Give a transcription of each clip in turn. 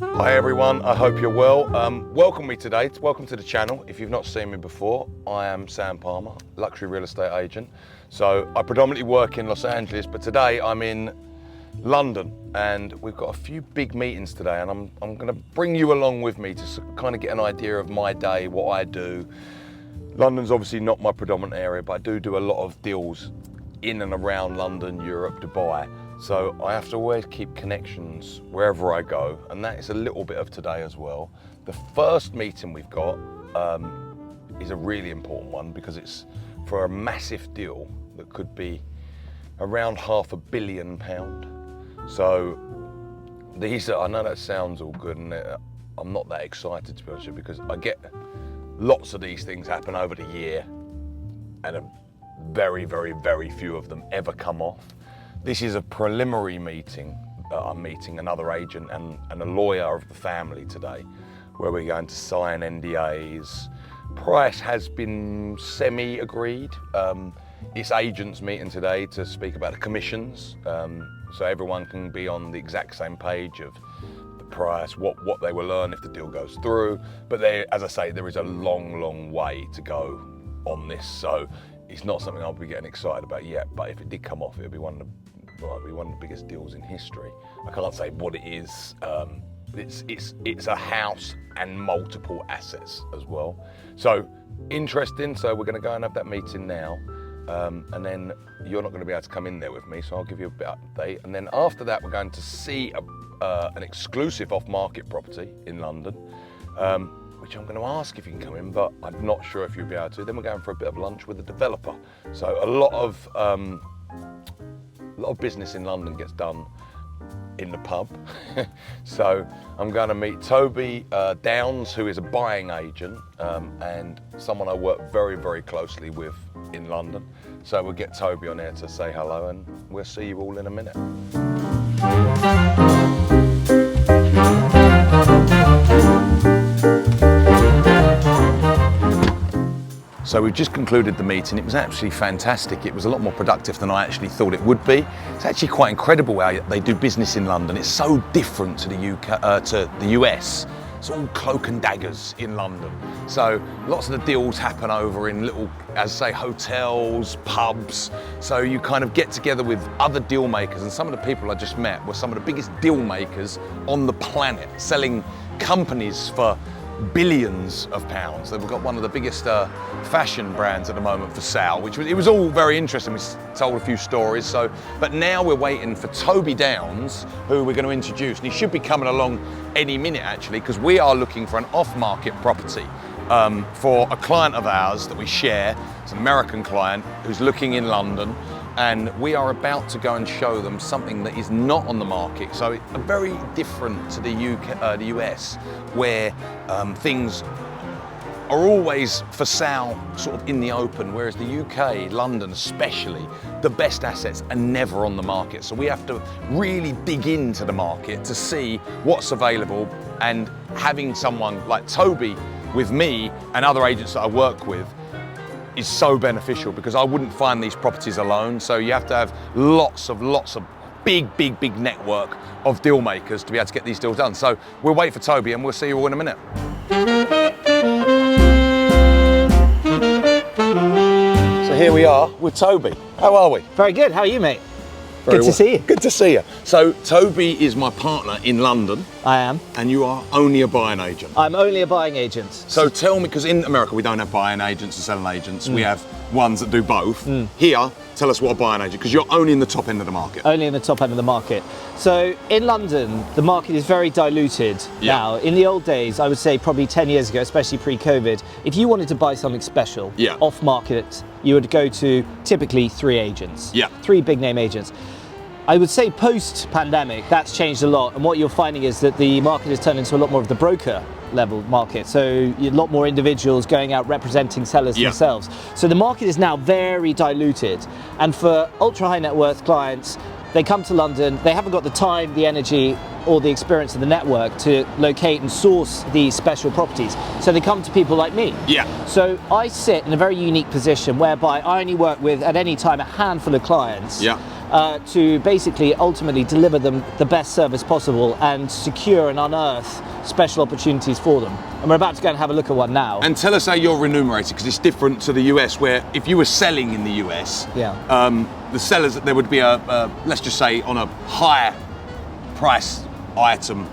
Hi everyone, I hope you're well. Welcome to the channel. If you've not seen me before, I am Sam Palmer, luxury real estate agent. So I predominantly work in Los Angeles, but today I'm in London and we've got a few big meetings today, and I'm going to bring you along with me to kind of get an idea of my day, what I do. London's obviously not my predominant area, but I do a lot of deals in and around London, Europe, Dubai. So I have to always keep connections wherever I go, and that is a little bit of today as well. The first meeting we've got is a really important one because it's for a massive deal that could be around £500 million. So I know that sounds all good, and I'm not that excited to be honest with you, because I get lots of these things happen over the year, and a very, very, very few of them ever come off. This is a preliminary meeting. I'm meeting another agent and a lawyer of the family today, where we're going to sign NDAs. Price has been semi-agreed. It's agents meeting today to speak about the commissions, so everyone can be on the exact same page of the price, what they will earn if the deal goes through. But as I say, there is a long, long way to go on this, so it's not something I'll be getting excited about yet. But if it did come off, it would be one of the biggest deals in history. I can't say what it is. It's a house and multiple assets as well. So interesting. So we're going to go and have that meeting now, and then you're not going to be able to come in there with me, so I'll give you a bit of update. And then after that, we're going to see an exclusive off-market property in London, which I'm going to ask if you can come in, but I'm not sure if you'll be able to. Then we're going for a bit of lunch with the developer. So a lot of business in London gets done in the pub. So I'm going to meet Toby Downs, who is a buying agent and someone I work very, very closely with in London. So we'll get Toby on here to say hello, and we'll see you all in a minute. So we've just concluded the meeting. It was absolutely fantastic. It was a lot more productive than I actually thought it would be. It's actually quite incredible how they do business in London. It's so different to the US. It's all cloak and daggers in London. So lots of the deals happen over in little, as I say, hotels, pubs. So you kind of get together with other deal makers, and some of the people I just met were some of the biggest deal makers on the planet, selling companies for billions of pounds. They've got one of the biggest fashion brands at the moment for sale, it was all very interesting. We told a few stories. But now we're waiting for Toby Downs, who we're going to introduce, and he should be coming along any minute actually, because we are looking for an off-market property for a client of ours that we share. It's an American client who's looking in London, and we are about to go and show them something that is not on the market. So it's very different to the US, where things are always for sale sort of in the open, whereas the UK, London especially, the best assets are never on the market. So we have to really dig into the market to see what's available, and having someone like Toby with me and other agents that I work with is so beneficial, because I wouldn't find these properties alone. So you have to have lots of big network of deal makers to be able to get these deals done. So we'll wait for Toby and we'll see you all in a minute. So here we are with Toby. How are we? Very good. How are you, mate? Very good to see you. Good to see you. So Toby is my partner in London. I am. And you are only a buying agent. I'm only a buying agent. So tell me, because in America we don't have buying agents and selling agents. We have ones that do both. Here, tell us what a buying agent, because you're only in the top end of the market. Only in the top end of the market. So in London, the market is very diluted now. In the old days, I would say probably 10 years ago, especially pre-COVID, if you wanted to buy something special off market, you would go to typically 3 agents. 3 big name agents. I would say post-pandemic, that's changed a lot, and what you're finding is that the market has turned into a lot more of the broker level market. So a lot more individuals going out representing sellers themselves. So the market is now very diluted, and for ultra high net worth clients, they come to London, they haven't got the time, the energy, or the experience of the network to locate and source these special properties. So they come to people like me. So I sit in a very unique position whereby I only work with, at any time, a handful of clients. to basically ultimately deliver them the best service possible and secure and unearth special opportunities for them. And we're about to go and have a look at one now. And tell us how you're remunerated, because it's different to the US, where if you were selling in the US, the sellers, there would be let's just say on a higher price item,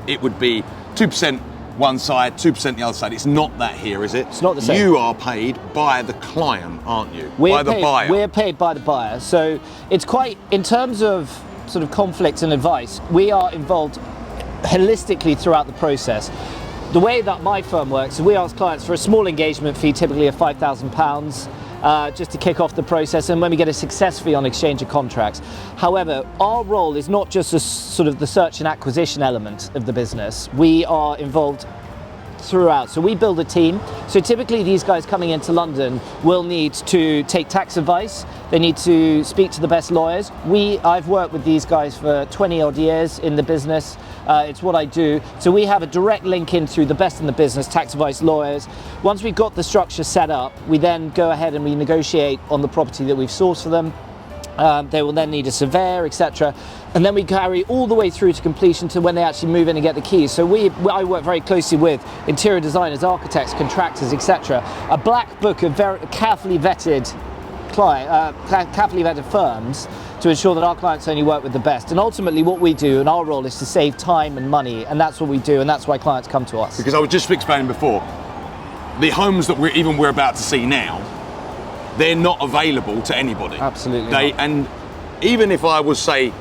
it would be 2% one side, 2% the other side. It's not that here, is it? It's not the same. You are paid by the client, aren't you? By the buyer. We're paid by the buyer. So it's quite, in terms of sort of conflict and advice, we are involved holistically throughout the process. The way that my firm works is we ask clients for a small engagement fee, typically of £5,000, just to kick off the process, and when we get a success fee on exchange of contracts. However, our role is not just a sort of the search and acquisition element of the business. We are involved throughout. So we build a team. So typically these guys coming into London will need to take tax advice. They need to speak to the best lawyers. I've worked with these guys for 20 odd years in the business. It's what I do. So we have a direct link in through the best in the business, tax advice lawyers. Once we've got the structure set up, we then go ahead and we negotiate on the property that we've sourced for them. They will then need a surveyor, etc. And then we carry all the way through to completion to when they actually move in and get the keys. So I work very closely with interior designers, architects, contractors, etc. A black book of very carefully vetted firms to ensure that our clients only work with the best. And ultimately what we do and our role is to save time and money, and that's what we do, and that's why clients come to us. Because I was just explaining before, the homes that we're about to see now, they're not available to anybody. Absolutely. And even if I was, say,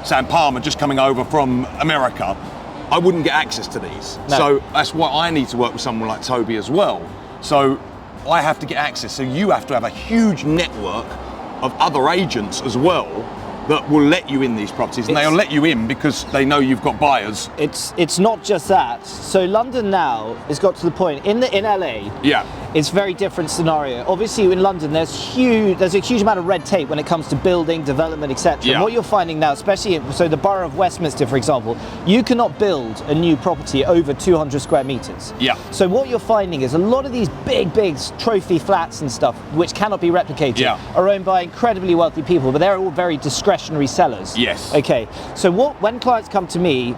Sam Palmer just coming over from America, I wouldn't get access to these. No. So that's why I need to work with someone like Toby as well. So I have to get access. So you have to have a huge network of other agents as well that will let you in these properties, and they'll let you in because they know you've got buyers. It's not just that. So London now has got to the point in LA. Yeah. It's a very different scenario. Obviously, in London, there's a huge amount of red tape when it comes to building, development, etc. Yeah. And what you're finding now, especially so the borough of Westminster, for example, you cannot build a new property over 200 square meters. Yeah. So what you're finding is a lot of these big trophy flats and stuff, which cannot be replicated, are owned by incredibly wealthy people, but they're all very discretionary sellers. Yes. Okay. So when clients come to me,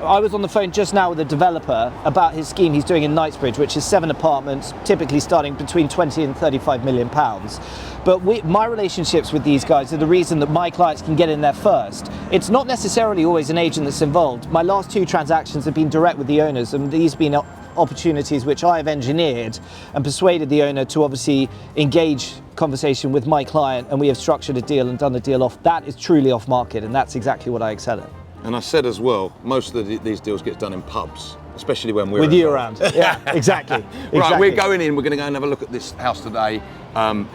I was on the phone just now with a developer about his scheme he's doing in Knightsbridge, which is 7 apartments, typically starting between 20 and 35 million pounds. But my relationships with these guys are the reason that my clients can get in there first. It's not necessarily always an agent that's involved. My last 2 transactions have been direct with the owners, and these have been opportunities which I have engineered and persuaded the owner to obviously engage conversation with my client, and we have structured a deal and done the deal off. That is truly off market, and that's exactly what I excel at. And I said as well, most of these deals get done in pubs, especially when we're with you around. Yeah, exactly. Right, we're going in. We're going to go and have a look at this house today.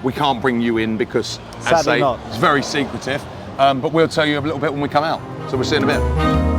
We can't bring you in because, as I say, it's very secretive. But we'll tell you a little bit when we come out. So we'll see you in a bit.